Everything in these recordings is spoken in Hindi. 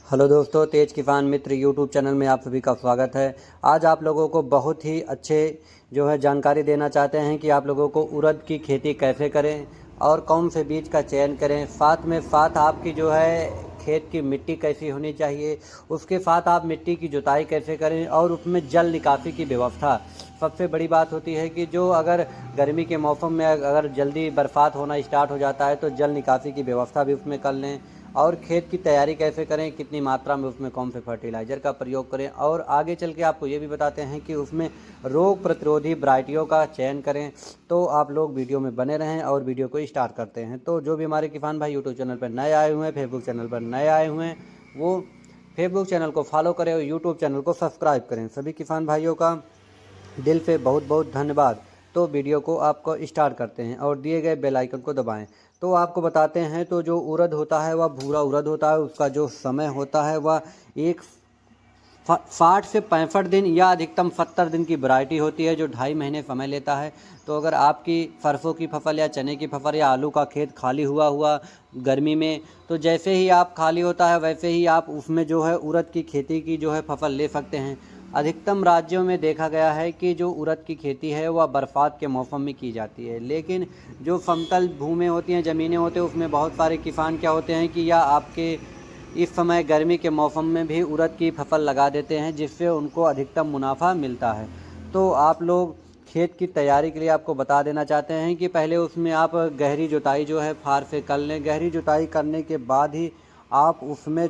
हेलो दोस्तों, तेज किसान मित्र यूट्यूब चैनल में आप सभी का स्वागत है। आज आप लोगों को बहुत ही अच्छे जानकारी देना चाहते हैं कि आप लोगों को उड़द की खेती कैसे करें और कौन से बीज का चयन करें। साथ आपकी खेत की मिट्टी कैसी होनी चाहिए, उसके साथ आप मिट्टी की जुताई कैसे करें और उसमें जल निकासी की व्यवस्था। सबसे बड़ी बात होती है कि अगर गर्मी के मौसम में अगर जल्दी बरसात होना स्टार्ट हो जाता है तो जल निकासी की व्यवस्था भी उसमें कर लें। और खेत की तैयारी कैसे करें, कितनी मात्रा में उसमें कौन से फर्टिलाइज़र का प्रयोग करें, और आगे चल के आपको ये भी बताते हैं कि उसमें रोग प्रतिरोधी वैरायटियों का चयन करें। तो आप लोग वीडियो में बने रहें और वीडियो को स्टार्ट करते हैं। तो जो भी हमारे किसान भाई यूट्यूब चैनल पर नए आए हुए हैं, फेसबुक चैनल पर नए आए हुए हैं, वो फेसबुक चैनल को फॉलो करें और यूट्यूब चैनल को सब्सक्राइब करें। सभी किसान भाइयों का दिल से बहुत बहुत धन्यवाद। तो वीडियो को आपको स्टार्ट करते हैं और दिए गए बेल आइकन को दबाएं। तो आपको बताते हैं, तो जो उड़द होता है वह भूरा उड़द होता है। उसका जो समय होता है वह एक 60 से 65 दिन या अधिकतम 70 दिन की वैरायटी होती है, जो 2.5 महीने समय लेता है। तो अगर आपकी सरसों की फसल या चने की फसल या आलू का खेत खाली हुआ गर्मी में, तो जैसे ही आप खाली होता है वैसे ही आप उसमें उड़द की खेती की फसल ले सकते हैं। अधिकतम राज्यों में देखा गया है कि जो उड़द की खेती है वह बरसात के मौसम में की जाती है, लेकिन जो समतल भूमि होती हैं, ज़मीनें होती हैं, उसमें बहुत सारे किसान क्या होते हैं कि या आपके इस समय गर्मी के मौसम में भी उड़द की फसल लगा देते हैं, जिससे उनको अधिकतम मुनाफा मिलता है। तो आप लोग खेत की तैयारी के लिए आपको बता देना चाहते हैं कि पहले उसमें आप गहरी जुताई फार से कर लें। गहरी जुताई करने के बाद ही आप उसमें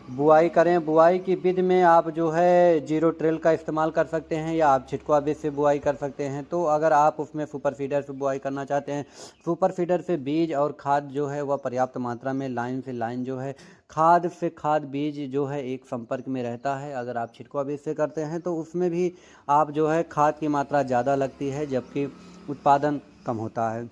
बुआई करें। बुआई की विधि में आप जीरो ड्रिल का इस्तेमाल कर सकते हैं या आप छिटकुआ बीज से बुआई कर सकते हैं। तो अगर आप उसमें सुपर फीडर से बुआई करना चाहते हैं, सुपर फीडर से बीज और खाद वह पर्याप्त मात्रा में लाइन से लाइन खाद से खाद बीज एक संपर्क में रहता है। अगर आप छिटकुआ बीज से करते हैं तो उसमें भी आप खाद की मात्रा ज़्यादा लगती है, जबकि उत्पादन कम होता है।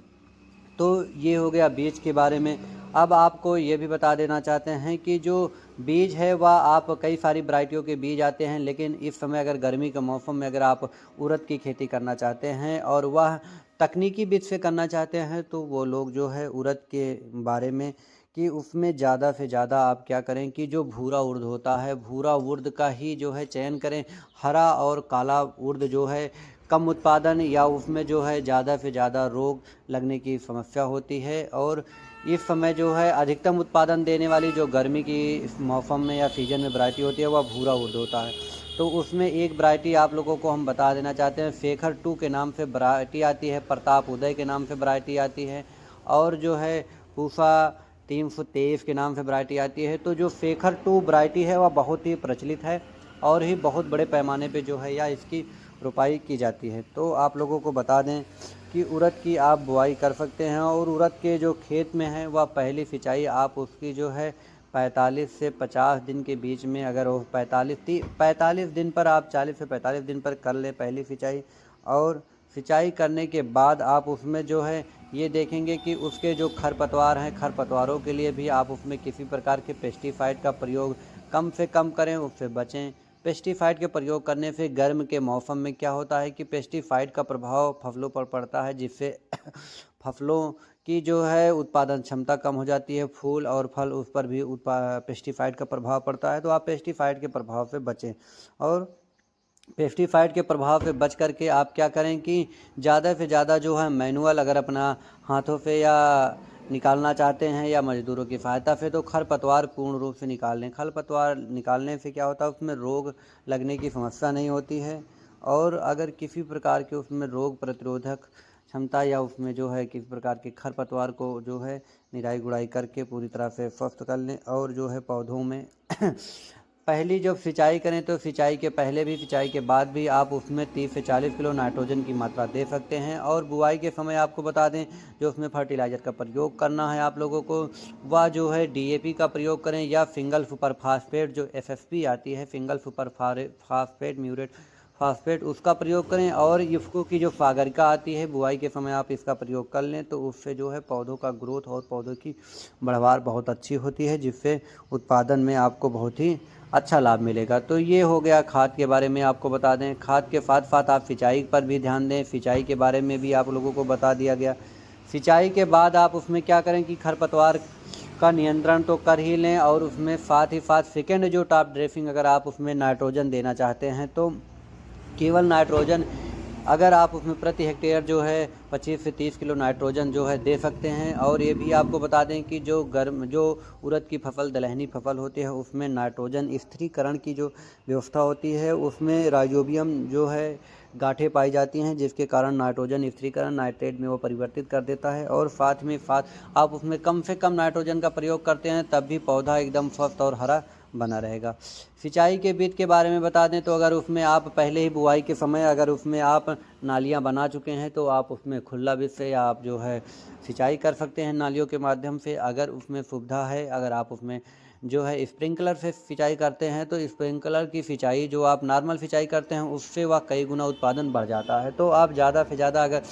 तो ये हो गया बीज के बारे में। अब आपको ये भी बता देना चाहते हैं कि जो बीज है वह आप कई सारी वैरायटियों के बीज आते हैं, लेकिन इस समय अगर गर्मी के मौसम में अगर आप उड़द की खेती करना चाहते हैं और वह तकनीकी बीज से करना चाहते हैं, तो वो लोग उड़द के बारे में कि उसमें ज़्यादा से ज़्यादा आप क्या करें कि जो भूरा उड़द होता है, भूरा उड़द का ही चयन करें। हरा और काला उड़द कम उत्पादन या उसमें ज़्यादा से ज़्यादा रोग लगने की समस्या होती है। और इस समय अधिकतम उत्पादन देने वाली जो गर्मी की इस मौसम में या सीजन में वैरायटी होती है वह भूरा उड़द होता है। तो उसमें एक वैरायटी आप लोगों को हम बता देना चाहते हैं, शेखर 2 के नाम से वैरायटी आती है, प्रताप उदय के नाम से वैरायटी आती है, और पूसा 323 के नाम से वैरायटी आती है। तो जो शेखर 2 वैरायटी है वह बहुत ही प्रचलित है और ही बहुत बड़े पैमाने पे या इसकी रोपाई की जाती है। तो आप लोगों को बता दें कि उड़द की आप बुआई कर सकते हैं, और उड़द के जो खेत में है वह पहली सिंचाई आप उसकी 45 से 50 दिन के बीच में, अगर वो 45 दिन पर आप 40 से 45 दिन पर कर लें पहली सिंचाई। और सिंचाई करने के बाद आप उसमें ये देखेंगे कि उसके जो खरपतवार हैं, खरपतवारों के लिए भी आप उसमें किसी प्रकार के पेस्टिसाइड का प्रयोग कम से कम करें, उससे बचें। पेस्टिसाइड के प्रयोग करने से गर्म के मौसम में क्या होता है कि पेस्टिसाइड का प्रभाव फसलों पर पड़ता है, जिससे फसलों की उत्पादन क्षमता कम हो जाती है। फूल और फल उस पर भी पेस्टिसाइड का प्रभाव पड़ता है। तो आप पेस्टिसाइड के प्रभाव से बचें, और पेस्टिसाइड के प्रभाव से बच करके आप क्या करें कि ज़्यादा से ज़्यादा मैनुअल अगर अपना हाथों से या निकालना चाहते हैं या मज़दूरों की सहायता से, तो खरपतवार पूर्ण रूप से निकाल लें। खरपतवार निकालने से क्या होता है, उसमें रोग लगने की समस्या नहीं होती है। और अगर किसी प्रकार के उसमें रोग प्रतिरोधक क्षमता या उसमें किसी प्रकार के खरपतवार को निराई गुड़ाई करके पूरी तरह से स्वस्थ कर लें। और पौधों में पहली जब सिंचाई करें तो सिंचाई के पहले भी सिंचाई के बाद भी आप उसमें 30 से 40 किलो नाइट्रोजन की मात्रा दे सकते हैं। और बुआई के समय आपको बता दें, जो उसमें फर्टिलाइज़र का प्रयोग करना है आप लोगों को, वह डीएपी का प्रयोग करें या सिंगल सुपर फास्फेट जो एसएसपी आती है, single super phosphate muriate phosphate, उसका प्रयोग करें। और इफ्को की जो सागरिका आती है, बुआई के समय आप इसका प्रयोग कर लें, तो उससे पौधों का ग्रोथ और पौधों की बढ़वार बहुत अच्छी होती है, जिससे उत्पादन में आपको बहुत ही अच्छा लाभ मिलेगा। तो ये हो गया खाद के बारे में आपको बता दें। खाद के साथ साथ आप सिंचाई पर भी ध्यान दें, सिंचाई के बारे में भी आप लोगों को बता दिया गया। सिंचाई के बाद आप उसमें क्या करें कि खरपतवार का नियंत्रण तो कर ही लें, और उसमें साथ ही साथ सेकेंड जो टॉप ड्रेसिंग अगर आप उसमें नाइट्रोजन देना चाहते हैं तो केवल नाइट्रोजन अगर आप उसमें प्रति हेक्टेयर जो है 25 से 30 किलो नाइट्रोजन जो है दे सकते हैं। और ये भी आपको बता दें कि जो उड़द की फसल दलहनी फसल होती है उसमें नाइट्रोजन स्थिरीकरण की जो व्यवस्था होती है उसमें राइजोबियम जो है गांठें पाई जाती हैं, जिसके कारण नाइट्रोजन स्थिरीकरण नाइट्रेट में वो परिवर्तित कर देता है। और साथ में साथ आप उसमें कम से कम नाइट्रोजन का प्रयोग करते हैं तब भी पौधा एकदम स्वस्थ और हरा बना रहेगा। सिंचाई के विधि के बारे में बता दें तो अगर उसमें आप पहले ही बुआई के समय अगर उसमें आप नालियां बना चुके हैं तो आप उसमें खुला विधि से आप जो है सिंचाई कर सकते हैं नालियों के माध्यम से। अगर उसमें सुविधा है, अगर आप उसमें जो है स्प्रिंकलर से सिंचाई करते हैं तो स्प्रिंकलर की सिंचाई जो आप नॉर्मल सिंचाई करते हैं उससे वह कई गुना उत्पादन बढ़ जाता है। तो आप ज़्यादा से ज़्यादा अगर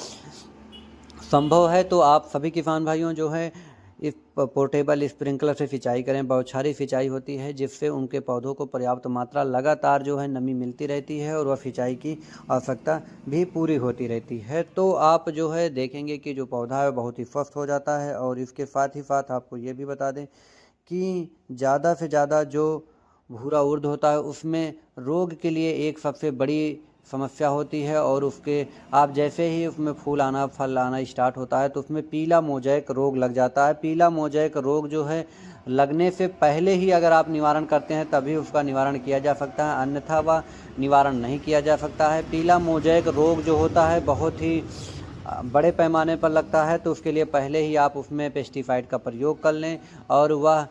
संभव है तो आप सभी किसान भाइयों जो है इस पोर्टेबल स्प्रिंकलर से सिंचाई करें। बौछारी सिंचाई होती है जिससे उनके पौधों को पर्याप्त मात्रा लगातार जो है नमी मिलती रहती है और वह सिंचाई की आवश्यकता भी पूरी होती रहती है। तो आप जो है देखेंगे कि जो पौधा है बहुत ही स्वस्थ हो जाता है। और इसके साथ ही साथ आपको ये भी बता दें कि ज़्यादा से ज़्यादा जो भूरा उर्द होता है उसमें रोग के लिए एक सबसे बड़ी समस्या होती है। और उसके आप जैसे ही उसमें फूल आना फल आना स्टार्ट होता है तो उसमें पीला मोज़ेक रोग लग जाता है। पीला मोज़ेक रोग जो है लगने से पहले ही अगर आप निवारण करते हैं तभी उसका निवारण किया जा सकता है, अन्यथा वह निवारण नहीं किया जा सकता है। पीला मोज़ेक रोग जो होता है बहुत ही बड़े पैमाने पर लगता है, तो उसके लिए पहले ही आप उसमें पेस्टिसाइड का प्रयोग कर लें। और वह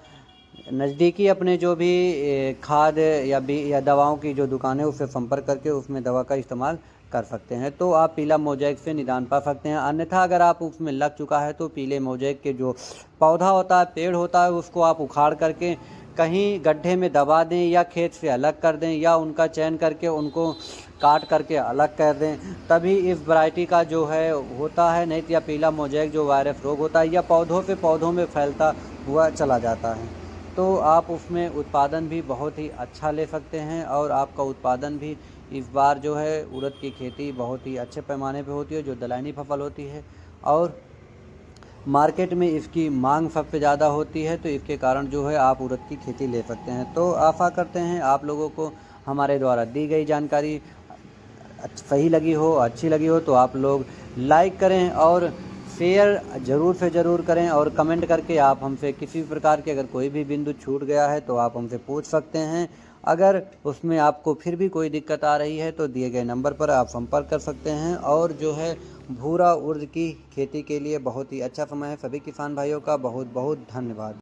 नज़दीकी अपने जो भी खाद या दवाओं की जो दुकानें उससे संपर्क करके उसमें दवा का इस्तेमाल कर सकते हैं। तो आप पीला मोज़ेक से निदान पा सकते हैं। अन्यथा अगर आप उसमें लग चुका है तो पीले मोज़ेक के जो पौधा होता है पेड़ होता है उसको आप उखाड़ करके कहीं गड्ढे में दबा दें या खेत से अलग कर दें या उनका चयन करके उनको काट करके अलग कर दें, तभी इस वैरायटी का जो है होता है। नहीं तो या पीला मोज़ेक जो वायरस रोग होता है या पौधों से पौधों में फैलता हुआ चला जाता है। तो आप उसमें उत्पादन भी बहुत ही अच्छा ले सकते हैं। और आपका उत्पादन भी इस बार जो है उड़द की खेती बहुत ही अच्छे पैमाने पे होती है जो दलहनी फसल होती है। और मार्केट में इसकी मांग सबसे ज़्यादा होती है, तो इसके कारण जो है आप उड़द की खेती ले सकते हैं। तो आशा करते हैं आप लोगों को हमारे द्वारा दी गई जानकारी सही लगी हो, अच्छी लगी हो तो आप लोग लाइक करें और शेयर ज़रूर से ज़रूर करें। और कमेंट करके आप हमसे किसी भी प्रकार के अगर कोई भी बिंदु छूट गया है तो आप हमसे पूछ सकते हैं। अगर उसमें आपको फिर भी कोई दिक्कत आ रही है तो दिए गए नंबर पर आप संपर्क कर सकते हैं। और जो है भूरा उर्द की खेती के लिए बहुत ही अच्छा समय है। सभी किसान भाइयों का बहुत बहुत धन्यवाद।